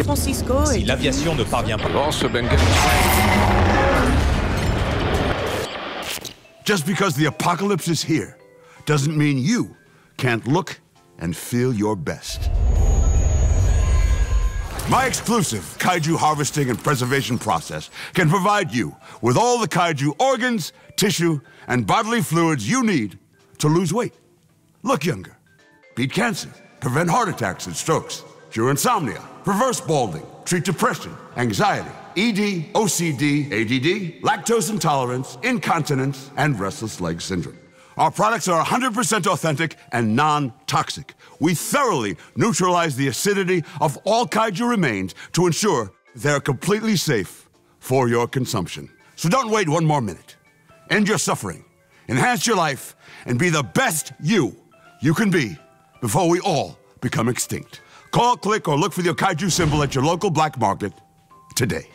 Francisco Si l'aviation ne parvient pas... Just because the apocalypse is here doesn't mean you can't look and feel your best. My exclusive kaiju harvesting and preservation process can provide you with all the kaiju organs, tissue, and bodily fluids you need to lose weight, look younger, beat cancer, prevent heart attacks and strokes, cure insomnia, reverse balding, treat depression, anxiety, ED, OCD, ADD, lactose intolerance, incontinence, and restless leg syndrome. Our products are 100% authentic and non-toxic. We thoroughly neutralize the acidity of all kaiju remains to ensure they're completely safe for your consumption. So don't wait one more minute. End your suffering, enhance your life, and be the best you can be before we all become extinct. Call, click, or look for your kaiju symbol at your local black market today.